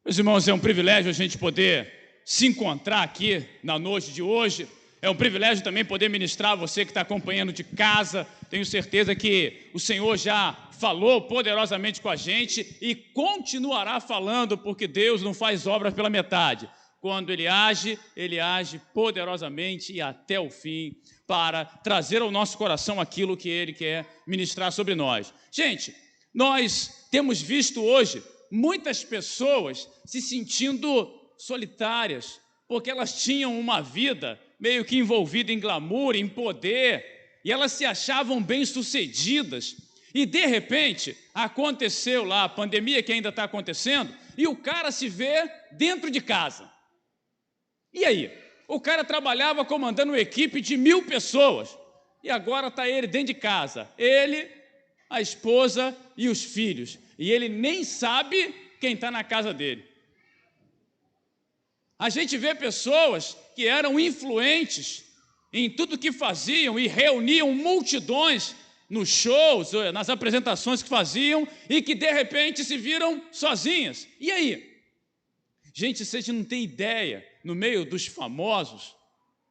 Meus irmãos, é um privilégio a gente poder se encontrar aqui na noite de hoje. É um privilégio também poder ministrar a você que está acompanhando de casa. Tenho certeza que o Senhor já falou poderosamente com a gente e continuará falando, porque Deus não faz obras pela metade. Quando Ele age poderosamente e até o fim para trazer ao nosso coração aquilo que Ele quer ministrar sobre nós. Gente, nós temos visto hoje muitas pessoas se sentindo solitárias, porque elas tinham uma vida meio que envolvida em glamour, em poder, e elas se achavam bem-sucedidas. E, de repente, aconteceu lá a pandemia que ainda está acontecendo, e o cara se vê dentro de casa. E aí? O cara trabalhava comandando uma equipe de 1.000 pessoas, e agora está ele dentro de casa. Ele, a esposa e os filhos. E ele nem sabe quem está na casa dele. A gente vê pessoas que eram influentes em tudo que faziam e reuniam multidões nos shows, nas apresentações que faziam e que de repente se viram sozinhas. E aí? Gente, vocês não têm ideia, no meio dos famosos,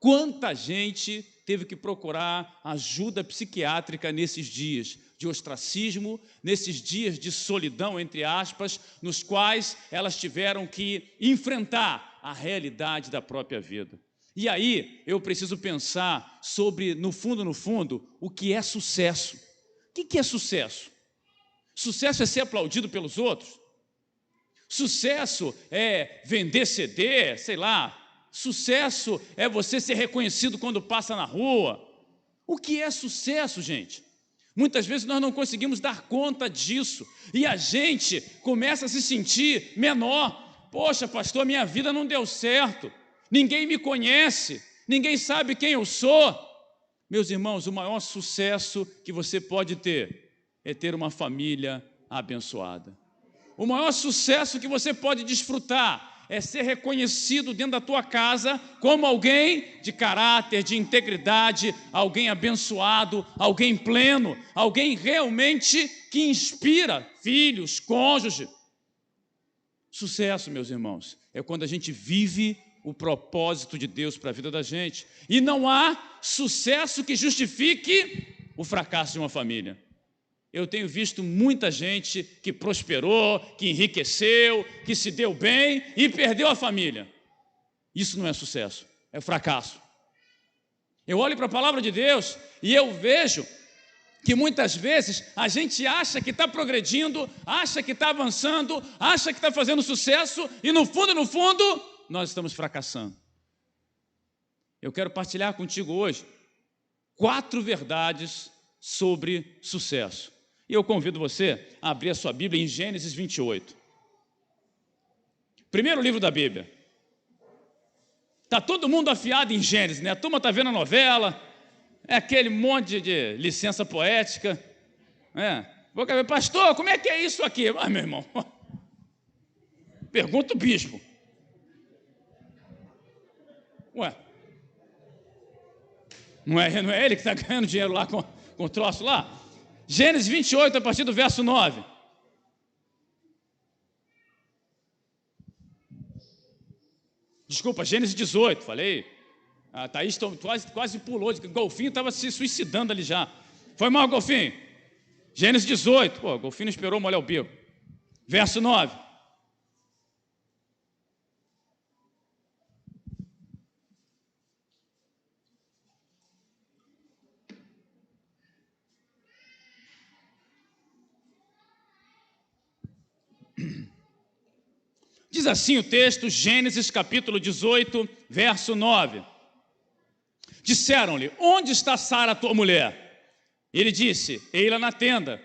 quanta gente teve que procurar ajuda psiquiátrica nesses dias de ostracismo, nesses dias de solidão, entre aspas, nos quais elas tiveram que enfrentar a realidade da própria vida. E aí eu preciso pensar sobre, no fundo, o que é sucesso. O que é sucesso? Sucesso é ser aplaudido pelos outros? Sucesso é vender CD, sei lá. Sucesso é você ser reconhecido quando passa na rua. O que é sucesso, gente? Muitas vezes nós não conseguimos dar conta disso e a gente começa a se sentir menor. Poxa, pastor, minha vida não deu certo, ninguém me conhece, ninguém sabe quem eu sou. Meus irmãos, o maior sucesso que você pode ter é ter uma família abençoada. O maior sucesso que você pode desfrutar é ser reconhecido dentro da tua casa como alguém de caráter, de integridade, alguém abençoado, alguém pleno, alguém realmente que inspira filhos, cônjuge. Sucesso, meus irmãos, é quando a gente vive o propósito de Deus para a vida da gente. E não há sucesso que justifique o fracasso de uma família. Eu tenho visto muita gente que prosperou, que enriqueceu, que se deu bem e perdeu a família. Isso não é sucesso, é fracasso. Eu olho para a palavra de Deus e eu vejo que muitas vezes a gente acha que está progredindo, acha que está avançando, acha que está fazendo sucesso e no fundo, nós estamos fracassando. Eu quero partilhar contigo hoje 4 verdades sobre sucesso. E eu convido você a abrir a sua Bíblia em Gênesis 28. Primeiro livro da Bíblia. Está todo mundo afiado em Gênesis, né? A turma está vendo a novela, é aquele monte de licença poética. Vou ver, pastor, como é que é isso aqui? Ah, meu irmão, pergunta o bispo. Ué, não é ele que está ganhando dinheiro lá com o troço lá? Gênesis 28, a partir do verso 9. Desculpa, Gênesis 18, falei. A Thaís quase pulou, o golfinho estava se suicidando ali já. Foi mal, golfinho? Gênesis 18, o golfinho não esperou molhar o bico. Verso 9. Diz assim o texto, Gênesis capítulo 18, verso 9. Disseram-lhe, onde está Sara, tua mulher? Ele disse, ei-la na tenda.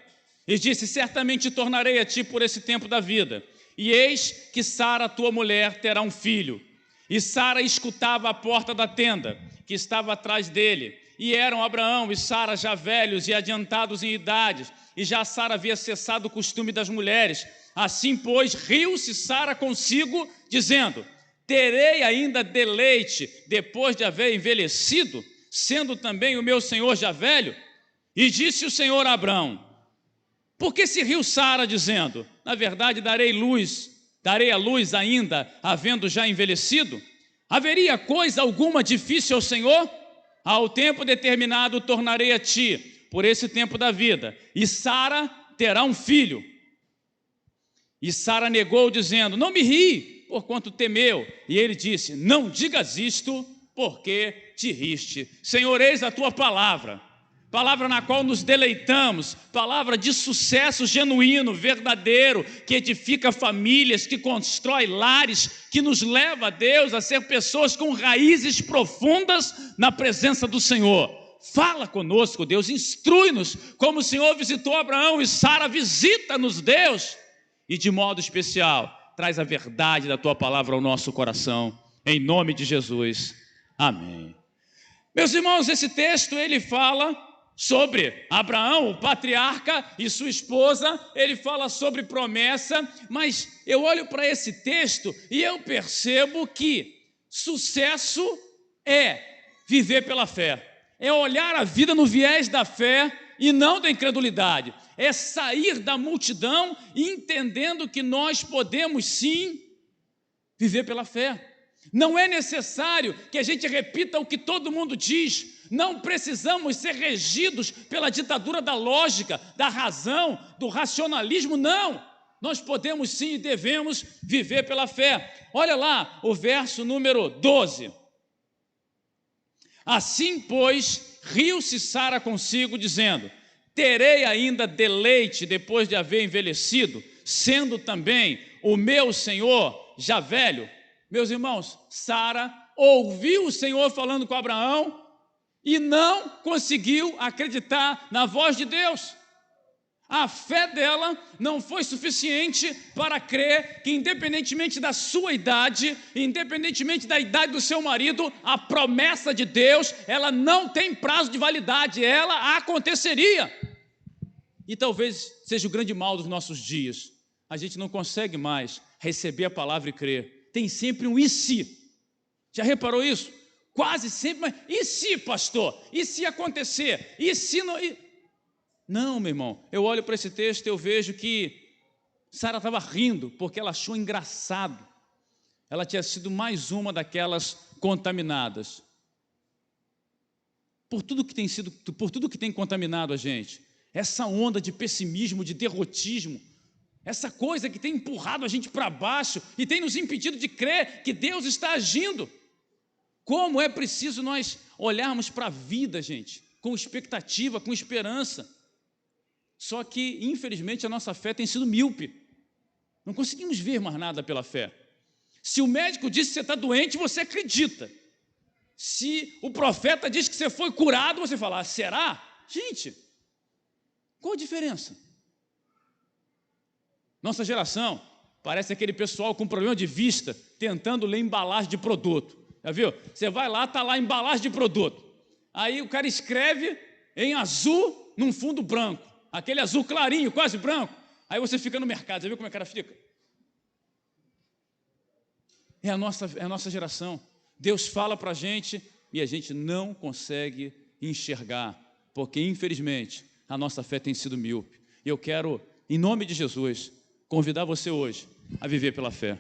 E disse, certamente tornarei a ti por esse tempo da vida. E eis que Sara, tua mulher, terá um filho. E Sara escutava a porta da tenda, que estava atrás dele. E eram Abraão e Sara já velhos e adiantados em idades. E já Sara havia cessado o costume das mulheres. Assim, pois, riu-se Sara consigo, dizendo, terei ainda deleite depois de haver envelhecido, sendo também o meu senhor já velho? E disse o Senhor a Abraão, por que se riu Sara, dizendo, na verdade darei luz Darei a luz ainda, havendo já envelhecido? Haveria coisa alguma difícil ao Senhor? Ao tempo determinado tornarei a ti, por esse tempo da vida, e Sara terá um filho. E Sara negou, dizendo: não me ri, porquanto temeu. E ele disse: não digas isto, porque te riste. Senhor, eis a tua palavra, palavra na qual nos deleitamos, palavra de sucesso genuíno, verdadeiro, que edifica famílias, que constrói lares, que nos leva, a Deus, a ser pessoas com raízes profundas na presença do Senhor. Fala conosco, Deus, instrui-nos, como o Senhor visitou Abraão e Sara, visita-nos, Deus, e de modo especial, traz a verdade da tua palavra ao nosso coração, em nome de Jesus, amém. Meus irmãos, esse texto, ele fala sobre Abraão, o patriarca, e sua esposa, ele fala sobre promessa, mas eu olho para esse texto e eu percebo que sucesso é viver pela fé, é olhar a vida no viés da fé e não da incredulidade, é sair da multidão entendendo que nós podemos sim viver pela fé. Não é necessário que a gente repita o que todo mundo diz, não precisamos ser regidos pela ditadura da lógica, da razão, do racionalismo, não. Nós podemos sim e devemos viver pela fé. Olha lá o verso número 12. Assim, pois, riu-se Sara consigo, dizendo: terei ainda deleite depois de haver envelhecido, sendo também o meu Senhor já velho? Meus irmãos, Sara ouviu o Senhor falando com Abraão e não conseguiu acreditar na voz de Deus. A fé dela não foi suficiente para crer que, independentemente da sua idade, independentemente da idade do seu marido, a promessa de Deus, ela não tem prazo de validade, ela aconteceria. E talvez seja o grande mal dos nossos dias. A gente não consegue mais receber a palavra e crer. Tem sempre um e se. Já reparou isso? Quase sempre, mas e se, pastor? E se acontecer? E se não... Não, meu irmão, eu olho para esse texto e eu vejo que Sara estava rindo porque ela achou engraçado. Ela tinha sido mais uma daquelas contaminadas. Por tudo que tem contaminado a gente, essa onda de pessimismo, de derrotismo, essa coisa que tem empurrado a gente para baixo e tem nos impedido de crer que Deus está agindo. Como é preciso nós olharmos para a vida, gente, com expectativa, com esperança. Só que, infelizmente, a nossa fé tem sido míope. Não conseguimos ver mais nada pela fé. Se o médico diz que você está doente, você acredita. Se o profeta diz que você foi curado, você fala: será? Gente, qual a diferença? Nossa geração parece aquele pessoal com problema de vista, tentando ler embalagem de produto. Já viu? Você vai lá, está lá a embalagem de produto. Aí o cara escreve em azul num fundo branco. Aquele azul clarinho, quase branco. Aí você fica no mercado, já viu como é que o cara fica? É a nossa geração. Deus fala para a gente e a gente não consegue enxergar, porque infelizmente a nossa fé tem sido míope. E eu quero, em nome de Jesus, convidar você hoje a viver pela fé.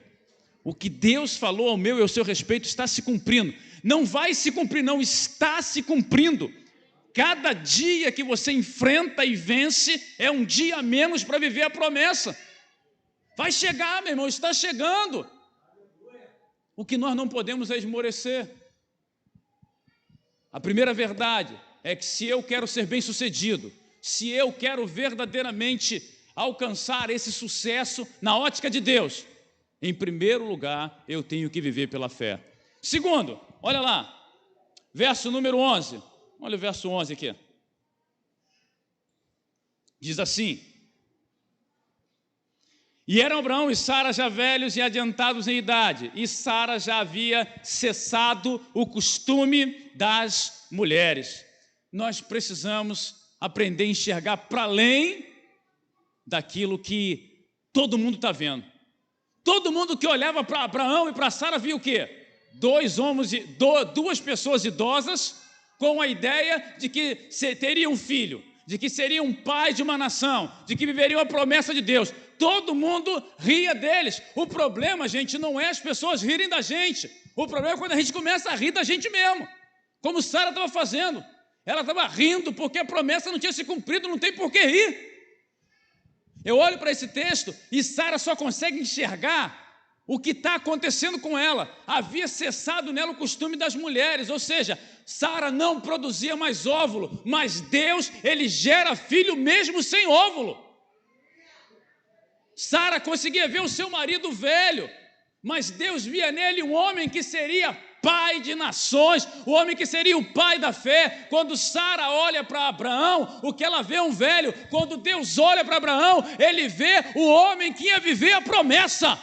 O que Deus falou ao meu e ao seu respeito está se cumprindo. Não vai se cumprir, não, está se cumprindo. Cada dia que você enfrenta e vence é um dia a menos para viver a promessa. Vai chegar, meu irmão, está chegando. O que nós não podemos é esmorecer. A primeira verdade é que se eu quero ser bem-sucedido, se eu quero verdadeiramente alcançar esse sucesso na ótica de Deus, em primeiro lugar, eu tenho que viver pela fé. Segundo, olha lá, verso número 11. Olha o verso 11 aqui. Diz assim: e eram Abraão e Sara já velhos e adiantados em idade, e Sara já havia cessado o costume das mulheres. Nós precisamos aprender a enxergar para além daquilo que todo mundo está vendo. Todo mundo que olhava para Abraão e para Sara via o quê? Duas pessoas idosas com a ideia de que teria um filho. de que seria um pai de uma nação, de que viveriam a promessa de Deus. Todo mundo ria deles. O problema, gente, não é as pessoas rirem da gente. O problema é quando a gente começa a rir da gente mesmo, como Sara estava fazendo. Ela estava rindo porque a promessa não tinha se cumprido, não tem por que rir. Eu olho para esse texto e Sara só consegue enxergar o que está acontecendo com ela. Havia cessado nela o costume das mulheres, ou seja, Sara não produzia mais óvulo, mas Deus, Ele gera filho mesmo sem óvulo. Sara conseguia ver o seu marido velho, mas Deus via nele um homem que seria pai de nações, o homem que seria o pai da fé. Quando Sara olha para Abraão, o que ela vê é um velho. Quando Deus olha para Abraão, Ele vê o homem que ia viver a promessa.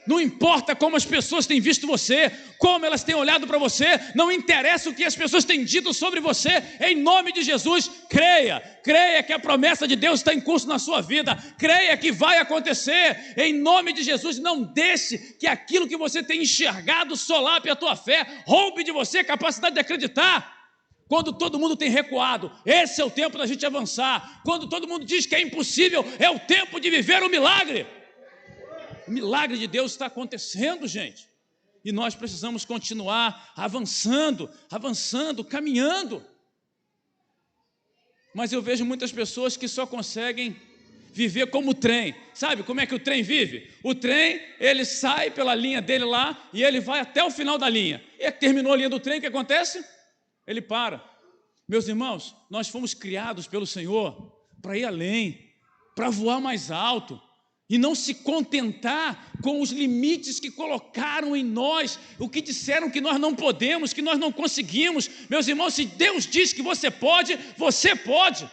Não importa como as pessoas têm visto você, como elas têm olhado para você, não interessa o que as pessoas têm dito sobre você, em nome de Jesus, creia que a promessa de Deus está em curso na sua vida, creia que vai acontecer, em nome de Jesus. Não deixe que aquilo que você tem enxergado solape a tua fé, roube de você a capacidade de acreditar. Quando todo mundo tem recuado, esse é o tempo da gente avançar. Quando todo mundo diz que é impossível, é o tempo de viver o milagre. O milagre de Deus está acontecendo, gente, e nós precisamos continuar avançando, caminhando. Mas eu vejo muitas pessoas que só conseguem viver como o trem. Sabe como é que o trem vive? O trem, ele sai pela linha dele lá e ele vai até o final da linha. E terminou a linha do trem, o que acontece? Ele para. Meus irmãos, nós fomos criados pelo Senhor para ir além, para voar mais alto, e não se contentar com os limites que colocaram em nós, o que disseram que nós não podemos, que nós não conseguimos. Meus irmãos, se Deus diz que você pode, você pode.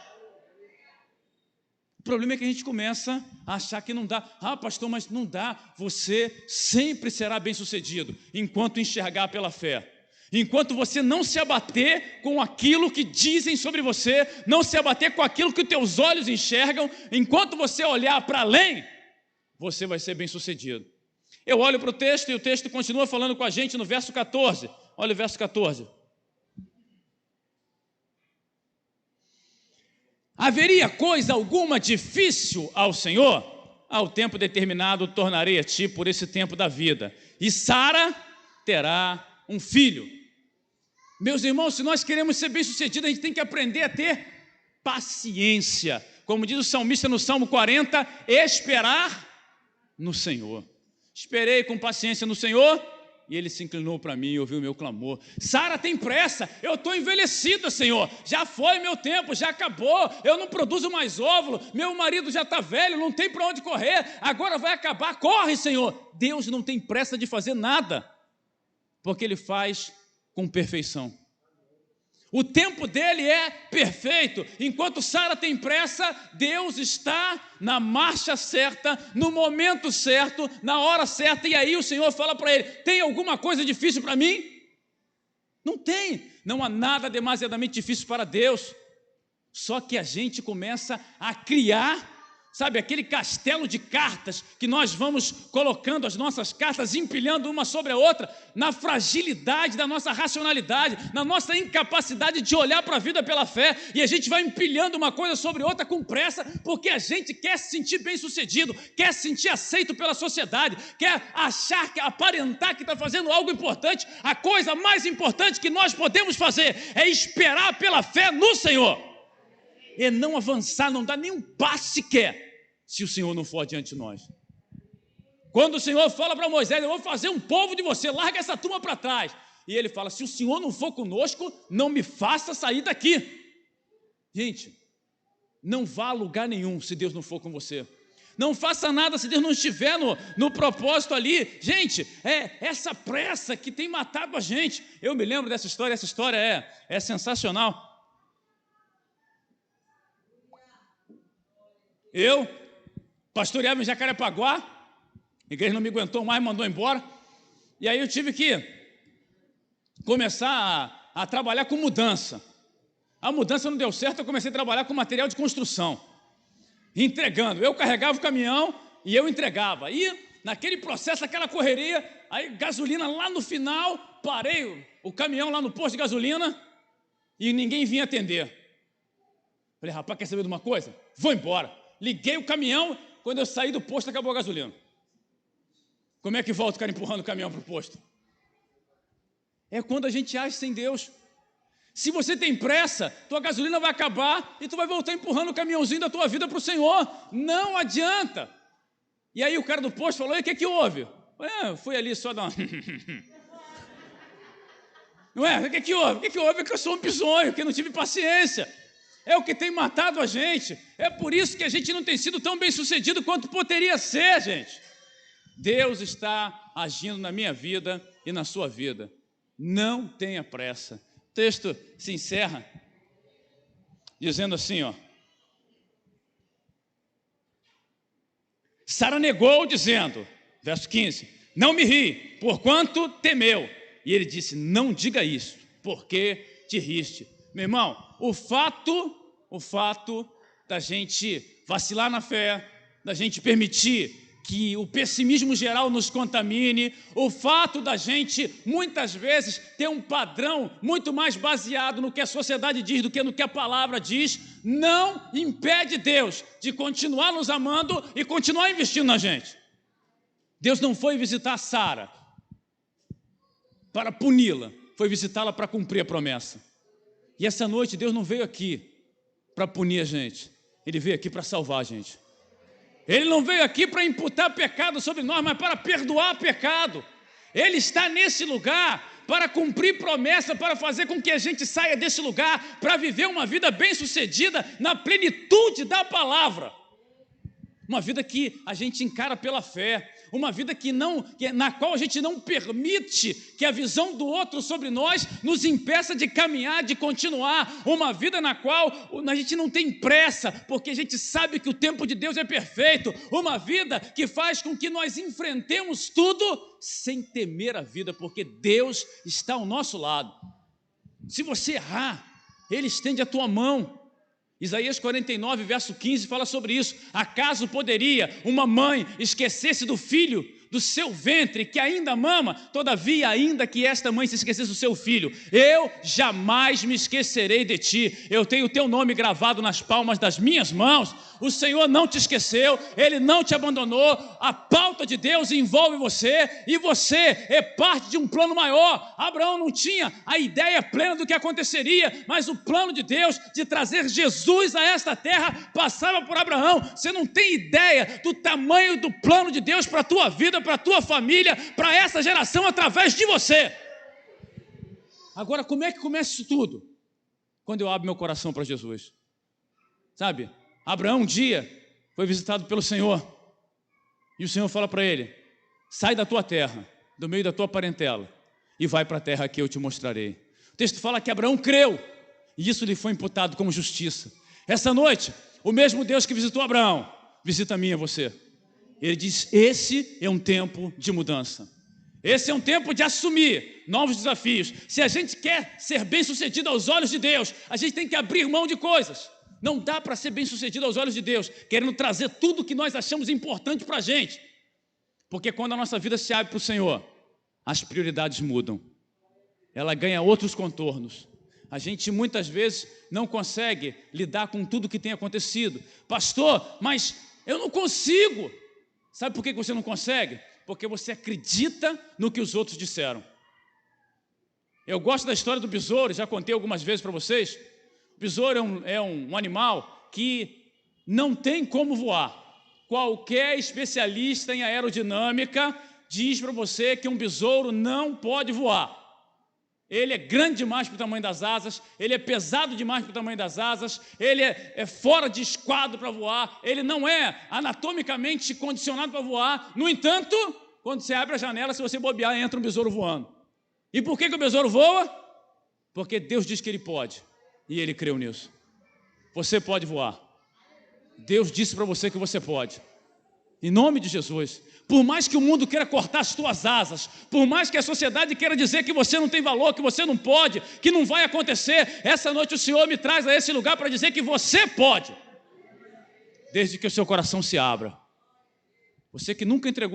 O problema é que a gente começa a achar que não dá. Ah, pastor, mas não dá. Você sempre será bem-sucedido enquanto enxergar pela fé. Enquanto você não se abater com aquilo que dizem sobre você, não se abater com aquilo que os teus olhos enxergam, enquanto você olhar para além, você vai ser bem-sucedido. Eu olho para o texto e o texto continua falando com a gente no verso 14. Olha o verso 14. Haveria coisa alguma difícil ao Senhor? Ao tempo determinado tornarei a ti por esse tempo da vida, e Sara terá um filho. Meus irmãos, se nós queremos ser bem-sucedidos, a gente tem que aprender a ter paciência. Como diz o salmista no Salmo 40, esperar no Senhor. Esperei com paciência no Senhor, e Ele se inclinou para mim e ouviu o meu clamor. Sara tem pressa, eu estou envelhecida, Senhor, já foi meu tempo, já acabou, eu não produzo mais óvulo, meu marido já está velho, não tem para onde correr, agora vai acabar, corre, Senhor. Deus não tem pressa de fazer nada, porque Ele faz com perfeição. O tempo dele é perfeito. Enquanto Sara tem pressa, Deus está na marcha certa, no momento certo, na hora certa. E aí o Senhor fala para ele: tem alguma coisa difícil para mim? Não tem. Não há nada demasiadamente difícil para Deus. Só que a gente começa a criar, sabe, aquele castelo de cartas que nós vamos colocando as nossas cartas, empilhando uma sobre a outra, na fragilidade da nossa racionalidade, na nossa incapacidade de olhar para a vida pela fé, e a gente vai empilhando uma coisa sobre outra com pressa, porque a gente quer se sentir bem-sucedido, quer se sentir aceito pela sociedade, quer achar, quer aparentar que está fazendo algo importante. A coisa mais importante que nós podemos fazer é esperar pela fé no Senhor. É não avançar, não dar nenhum passo sequer, se o Senhor não for adiante de nós. Quando o Senhor fala para Moisés: eu vou fazer um povo de você, larga essa turma para trás. E ele fala: se o Senhor não for conosco, não me faça sair daqui. Gente, não vá a lugar nenhum se Deus não for com você. Não faça nada se Deus não estiver no propósito ali. Gente, é essa pressa que tem matado a gente. Eu me lembro dessa história, essa história é sensacional. Eu pastoreava em Jacarepaguá, a igreja não me aguentou mais, mandou embora, e aí eu tive que começar a trabalhar com mudança. A mudança não deu certo, eu comecei a trabalhar com material de construção, entregando. Eu carregava o caminhão e eu entregava. E naquele processo, aquela correria, aí gasolina lá no final, parei o caminhão lá no posto de gasolina e ninguém vinha atender. Falei, rapaz, quer saber de uma coisa? Vou embora. Liguei o caminhão, quando eu saí do posto, acabou a gasolina. Como é que volta o cara empurrando o caminhão para o posto? É quando a gente age sem Deus. Se você tem pressa, tua gasolina vai acabar e tu vai voltar empurrando o caminhãozinho da tua vida para o Senhor. Não adianta. E aí o cara do posto falou, e o que houve? Fui ali só dar uma... Não é? O que houve? O que houve é que eu sou um bisonho, que não tive paciência. É o que tem matado a gente. É por isso que a gente não tem sido tão bem sucedido quanto poderia ser, gente. Deus está agindo na minha vida e na sua vida. Não tenha pressa. O texto se encerra dizendo assim, ó. Sara negou dizendo, verso 15, não me ri, porquanto temeu. E ele disse, não diga isso, porque te riste. Meu irmão, o fato da gente vacilar na fé, da gente permitir que o pessimismo geral nos contamine, o fato da gente, muitas vezes, ter um padrão muito mais baseado no que a sociedade diz do que no que a palavra diz, não impede Deus de continuar nos amando e continuar investindo na gente. Deus não foi visitar Sara para puni-la, foi visitá-la para cumprir a promessa. E essa noite Deus não veio aqui para punir a gente, Ele veio aqui para salvar a gente. Ele não veio aqui para imputar pecado sobre nós, mas para perdoar pecado. Ele está nesse lugar para cumprir promessa, para fazer com que a gente saia desse lugar, para viver uma vida bem-sucedida na plenitude da palavra. Uma vida que a gente encara pela fé, uma vida na qual a gente não permite que a visão do outro sobre nós nos impeça de caminhar, de continuar, uma vida na qual a gente não tem pressa, porque a gente sabe que o tempo de Deus é perfeito, uma vida que faz com que nós enfrentemos tudo sem temer a vida, porque Deus está ao nosso lado. Se você errar, Ele estende a tua mão. Isaías 49, verso 15, fala sobre isso. Acaso poderia uma mãe esquecer-se do filho do seu ventre, que ainda mama? Todavia, ainda que esta mãe se esquecesse do seu filho, eu jamais me esquecerei de ti. Eu tenho o teu nome gravado nas palmas das minhas mãos. O Senhor não te esqueceu, Ele não te abandonou. A pauta de Deus envolve você, e você é parte de um plano maior. Abraão não tinha a ideia plena do que aconteceria, mas o plano de Deus de trazer Jesus a esta terra passava por Abraão. Você não tem ideia do tamanho do plano de Deus para a tua vida, para a tua família, para essa geração através de você. Agora, como é que começa isso tudo? Quando eu abro meu coração para Jesus. Sabe? Abraão um dia foi visitado pelo Senhor, e o Senhor fala para ele, sai da tua terra, do meio da tua parentela, e vai para a terra que eu te mostrarei. O texto fala que Abraão creu, e isso lhe foi imputado como justiça. Essa noite, o mesmo Deus que visitou Abraão, visita a mim e a você. Ele diz, esse é um tempo de mudança. Esse é um tempo de assumir novos desafios. Se a gente quer ser bem-sucedido aos olhos de Deus, a gente tem que abrir mão de coisas. Não dá para ser bem-sucedido aos olhos de Deus, querendo trazer tudo que nós achamos importante para a gente. Porque quando a nossa vida se abre para o Senhor, as prioridades mudam. Ela ganha outros contornos. A gente muitas vezes não consegue lidar com tudo que tem acontecido. Pastor, mas eu não consigo. Sabe por que você não consegue? Porque você acredita no que os outros disseram. Eu gosto da história do besouro, já contei algumas vezes para vocês. O besouro é um animal que não tem como voar. Qualquer especialista em aerodinâmica diz para você que um besouro não pode voar. Ele é grande demais para o tamanho das asas, ele é pesado demais para o tamanho das asas, ele é fora de esquadro para voar, ele não é anatomicamente condicionado para voar. No entanto, quando você abre a janela, se você bobear, entra um besouro voando. E por que o besouro voa? Porque Deus diz que ele pode, e ele creu nisso. Você pode voar. Deus disse para você que você pode. Em nome de Jesus. Por mais que o mundo queira cortar as tuas asas, por mais que a sociedade queira dizer que você não tem valor, que você não pode, que não vai acontecer, essa noite o Senhor me traz a esse lugar para dizer que você pode, desde que o seu coração se abra. Você que nunca entregou